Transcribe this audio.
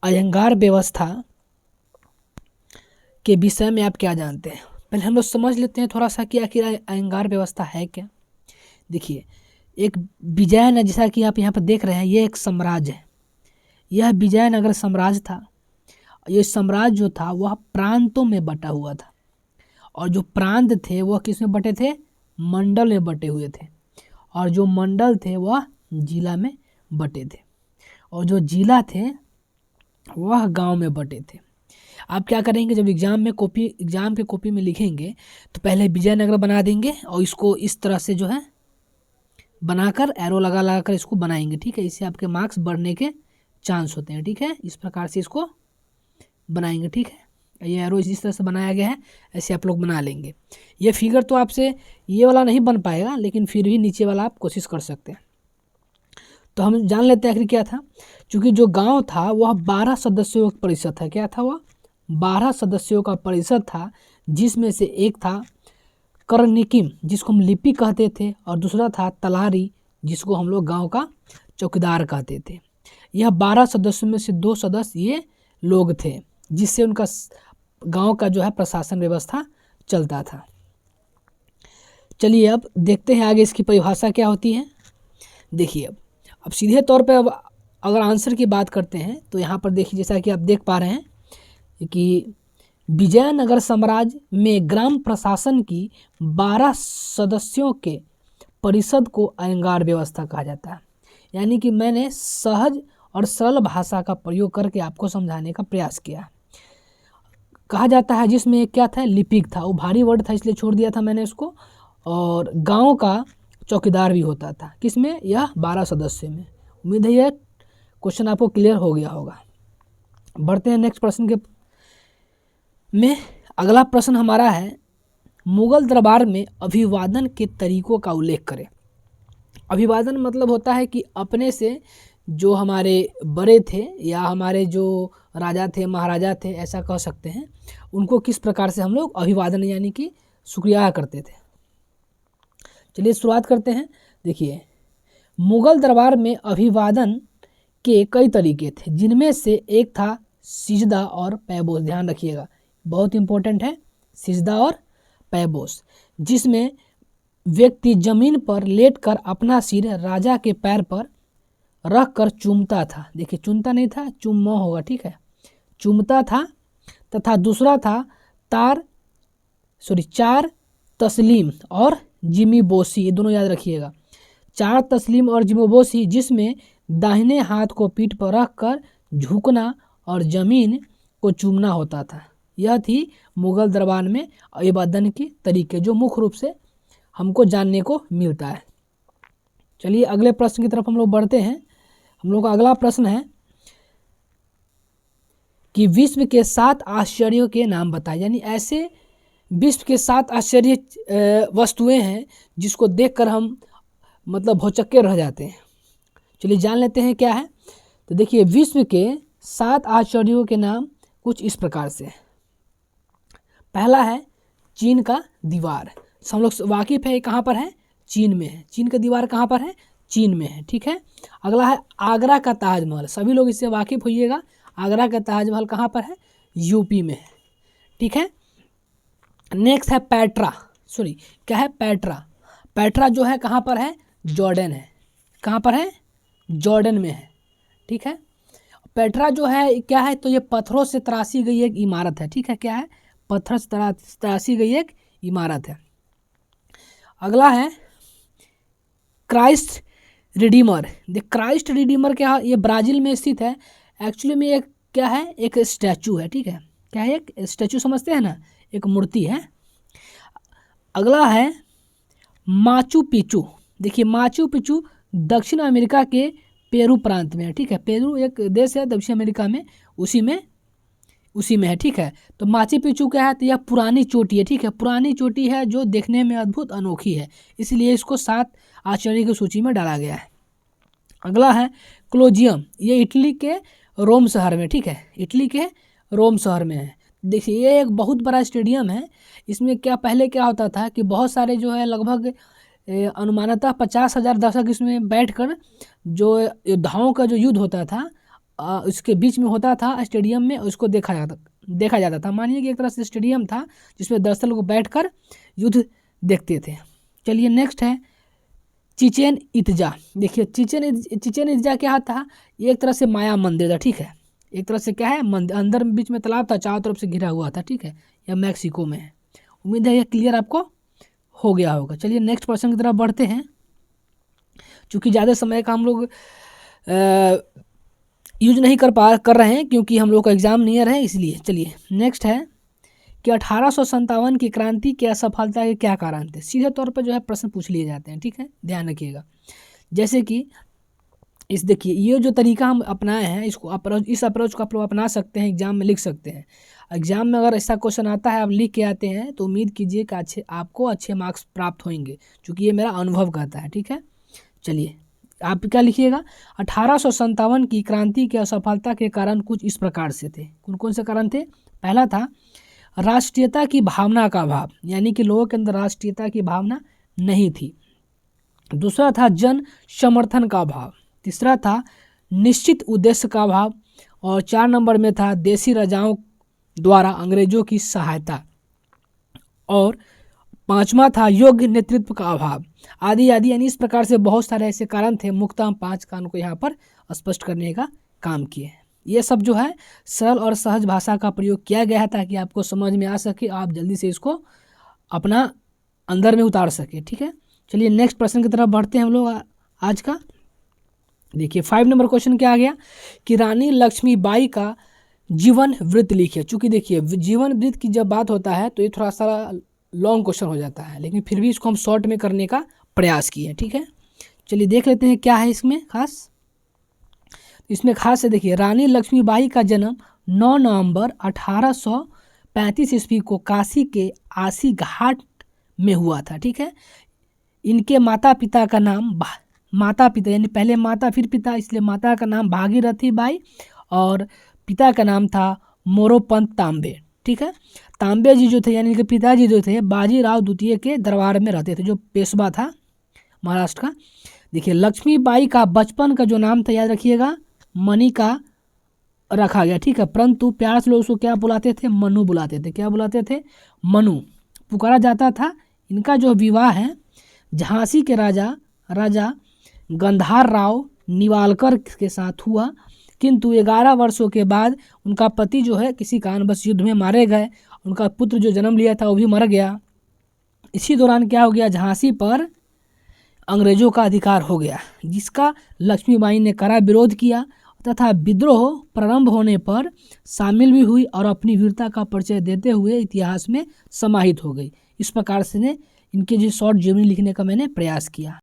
अयंगार व्यवस्था के विषय में आप क्या जानते हैं। पहले हम लोग समझ लेते हैं थोड़ा सा कि आखिर अयंगार व्यवस्था है क्या। देखिए, एक विजयनगर, जैसा कि आप यहाँ पर देख रहे हैं, ये एक साम्राज्य है। यह विजयनगर साम्राज्य था। ये साम्राज्य जो था वह प्रांतों में बटा हुआ था, और जो प्रांत थे वह किस में बटे थे, मंडल में बटे हुए थे, और जो मंडल थे वह जिला में बटे थे, और जो जिला थे वह गांव में बटे थे। आप क्या करेंगे, जब एग्जाम के कॉपी में लिखेंगे तो पहले विजयनगर बना देंगे, और इसको इस तरह से जो है बनाकर एरो लगा कर इसको बनाएंगे, ठीक है। इससे आपके मार्क्स बढ़ने के चांस होते हैं, ठीक है। इस प्रकार से इसको बनाएंगे, ठीक है। ये एरो इस तरह से बनाया गया है, ऐसे आप लोग बना लेंगे। ये फिगर तो आपसे ये वाला नहीं बन पाएगा, लेकिन फिर भी नीचे वाला आप कोशिश कर सकते हैं। तो हम जान लेते हैं आखिर क्या था। क्योंकि जो गांव था वह 12 सदस्यों का परिषद था। क्या था वह, 12 सदस्यों का परिषद था, जिसमें से एक था करनिकिम, जिसको हम लिपि कहते थे, और दूसरा था तलारी, जिसको हम लोग गांव का चौकीदार कहते थे। यह 12 सदस्यों में से 2 सदस्य ये लोग थे, जिससे उनका गांव का जो है प्रशासन व्यवस्था चलता था। चलिए अब देखते हैं आगे इसकी परिभाषा क्या होती है। देखिए, अब सीधे तौर पे अब अगर आंसर की बात करते हैं तो यहाँ पर देखिए, जैसा कि आप देख पा रहे हैं कि विजयनगर साम्राज्य में ग्राम प्रशासन की 12 सदस्यों के परिषद को अयंगार व्यवस्था कहा जाता है। यानी कि मैंने सहज और सरल भाषा का प्रयोग करके आपको समझाने का प्रयास किया। कहा जाता है जिसमें क्या था, लिपिक था, वो भारी वर्ड था इसलिए छोड़ दिया था मैंने उसको, और गांव का चौकीदार भी होता था। किसमें, यह 12 सदस्य में। उम्मीद है यह क्वेश्चन आपको क्लियर हो गया होगा। बढ़ते हैं नेक्स्ट प्रश्न के में। अगला प्रश्न हमारा है, मुगल दरबार में अभिवादन के तरीकों का उल्लेख करें। अभिवादन मतलब होता है कि अपने से जो हमारे बड़े थे या हमारे जो राजा थे, महाराजा थे, ऐसा कह सकते हैं, उनको किस प्रकार से हम लोग अभिवादन यानी कि शुक्रिया करते थे। चलिए शुरुआत करते हैं। देखिए, मुगल दरबार में अभिवादन के कई तरीके थे, जिनमें से एक था सिजदा और पैबोस। ध्यान रखिएगा, बहुत इंपॉर्टेंट है, सिजदा और पैबोस, जिसमें व्यक्ति जमीन पर लेटकर अपना सिर राजा के पैर पर रख कर चूमता था। देखिए, चूमता नहीं था, चुम्मा होगा, ठीक है, चूमता था। तथा दूसरा था चार तस्लीम और जिमीबोसी, ये दोनों याद रखिएगा, 4 तस्लीम और जिमीबोसी, जिसमें दाहिने हाथ को पीठ पर रख कर झुकना और जमीन को चूमना होता था। यह थी मुगल दरबार में अभिवादन के तरीके, जो मुख्य रूप से हमको जानने को मिलता है। चलिए अगले प्रश्न की तरफ हम लोग बढ़ते हैं। हम लोग का अगला प्रश्न है कि विश्व के 7 आश्चर्यों के नाम बताएं। यानी ऐसे विश्व के 7 आश्चर्य वस्तुएं हैं जिसको देखकर हम मतलब भौचक्के रह जाते हैं। चलिए जान लेते हैं क्या है। तो देखिए, विश्व के 7 आश्चर्यों के नाम कुछ इस प्रकार से। पहला है चीन का दीवार। हम लोग वाकिफ है, कहाँ पर है, चीन में है। चीन का दीवार कहाँ पर है, चीन में है, ठीक है। अगला है आगरा का ताजमहल। सभी लोग इससे वाकिफ होइएगा। आगरा का ताजमहल कहाँ पर है, यूपी में है, ठीक है। नेक्स्ट है पेट्रा, क्या है, पेट्रा जो है कहाँ पर है, जॉर्डन है। कहाँ पर है, जॉर्डन में है, ठीक है। पेट्रा जो है क्या है, तो ये पत्थरों से तराशी गई एक इमारत है, ठीक है। क्या है, पत्थर से तराशी गई एक इमारत है। अगला है क्राइस्ट रिडीमर। क्राइस्ट रिडीमर क्या है, ये ब्राज़ील में स्थित है। एक्चुअली में एक क्या है, एक स्टैचू है, ठीक है। क्या है, एक स्टैचू समझते हैं ना, एक मूर्ति है। अगला है माचू पिचू। देखिए, माचू पिचू दक्षिण अमेरिका के पेरू प्रांत में है, ठीक है। पेरू एक देश है दक्षिण अमेरिका में, उसी में है, ठीक है। तो माचू पिचू क्या है, तो यह पुरानी चोटी है, ठीक है। पुरानी चोटी है जो देखने में अद्भुत अनोखी है, इसलिए इसको 7 आश्चर्य की सूची में डाला गया है। अगला है कोलोजियम। ये इटली के रोम शहर में, ठीक है, इटली के रोम शहर में है। देखिए, ये एक बहुत बड़ा स्टेडियम है। इसमें पहले क्या होता था कि बहुत सारे जो है लगभग अनुमानतः 50,000 दर्शक इसमें बैठकर जो योद्धाओं का जो युद्ध होता था उसके बीच में होता था स्टेडियम में, उसको देखा जाता था। मानिए कि एक तरह से स्टेडियम था जिसमें दर्शक लोग बैठकर युद्ध देखते थे। चलिए नेक्स्ट है चिचेन इत्जा। देखिए चिचेन इत्जा क्या था, ये एक तरह से माया मंदिर था, ठीक है। एक तरह से क्या है, अंदर बीच में तालाब था, चारों तरफ से घिरा हुआ था, ठीक है। यह मैक्सिको में है। उम्मीद है यह क्लियर आपको हो गया होगा। चलिए नेक्स्ट प्रश्न की तरफ बढ़ते हैं। चूँकि ज़्यादा समय का हम लोग यूज नहीं कर रहे हैं क्योंकि हम लोग का एग्जाम नियर है, इसलिए। चलिए नेक्स्ट है कि 1857 की क्रांति की असफलता के क्या कारण थे। सीधे तौर पर जो है प्रश्न पूछ लिए जाते हैं, ठीक है, ध्यान रखिएगा। जैसे कि देखिए ये जो तरीका हम अपनाए हैं, इस अप्रोच को आप लोग अपना सकते हैं, एग्जाम में लिख सकते हैं। एग्जाम में अगर ऐसा क्वेश्चन आता है, आप लिख के आते हैं, तो उम्मीद कीजिए कि आपको अच्छे मार्क्स प्राप्त होंगे, क्योंकि ये मेरा अनुभव कहता है, ठीक है। चलिए आप क्या लिखिएगा, 1857 की क्रांति की असफलता के कारण कुछ इस प्रकार से थे। कौन कौन से कारण थे? पहला था राष्ट्रीयता की भावना का अभाव, यानी कि लोगों के अंदर राष्ट्रीयता की भावना नहीं थी। दूसरा था जन समर्थन का अभाव। तीसरा था निश्चित उद्देश्य का अभाव। और 4 नंबर में था देसी राजाओं द्वारा अंग्रेजों की सहायता। और 5वां था योग्य नेतृत्व का अभाव, आदि आदि। यानी इस प्रकार से बहुत सारे ऐसे कारण थे। मुख्यतः हम 5 कारण को यहाँ पर स्पष्ट करने का काम किए हैं। ये सब जो है सरल और सहज भाषा का प्रयोग किया गया है ताकि आपको समझ में आ सके, आप जल्दी से इसको अपना अंदर में उतार सके, ठीक है। चलिए नेक्स्ट प्रश्न की तरफ बढ़ते हैं हम लोग आज का। देखिए 5 नंबर क्वेश्चन क्या आ गया कि रानी लक्ष्मीबाई का जीवन वृत्त लिखिए। चूँकि देखिए जीवन वृत्त की जब बात होता है तो ये थोड़ा सा लॉन्ग क्वेश्चन हो जाता है, लेकिन फिर भी इसको हम शॉर्ट में करने का प्रयास किए, ठीक है। चलिए देख लेते हैं क्या है इसमें खास। इसमें खास है, देखिए रानी लक्ष्मीबाई का जन्म 9 नवंबर 1835 ईस्वी को काशी के आसी घाट में हुआ था, ठीक है। इनके माता पिता का नाम यानी पहले माता फिर पिता, इसलिए माता का नाम भागीरथी बाई और पिता का नाम था मोरोपंत तांबे, ठीक है। तांबे जी जो थे यानी कि पिताजी जो थे बाजीराव द्वितीय के दरबार में रहते थे, जो पेशवा था महाराष्ट्र का। देखिए लक्ष्मीबाई का बचपन का जो नाम था याद रखिएगा मणिका रखा गया, ठीक है। परंतु प्यार से लोग उसको क्या बुलाते थे? मनु बुलाते थे। क्या बुलाते थे? मनु पुकारा जाता था। इनका जो विवाह है झांसी के राजा गंधार राव निवालकर के साथ हुआ, किंतु 11 वर्षों के बाद उनका पति जो है किसी कारणवश युद्ध में मारे गए। उनका पुत्र जो जन्म लिया था वो भी मर गया। इसी दौरान क्या हो गया, झांसी पर अंग्रेजों का अधिकार हो गया, जिसका लक्ष्मीबाई ने कड़ा विरोध किया तथा विद्रोह प्रारंभ होने पर शामिल भी हुई और अपनी वीरता का परिचय देते हुए इतिहास में समाहित हो गई। इस प्रकार से इनके जो शॉर्ट जीवनी लिखने का मैंने प्रयास किया।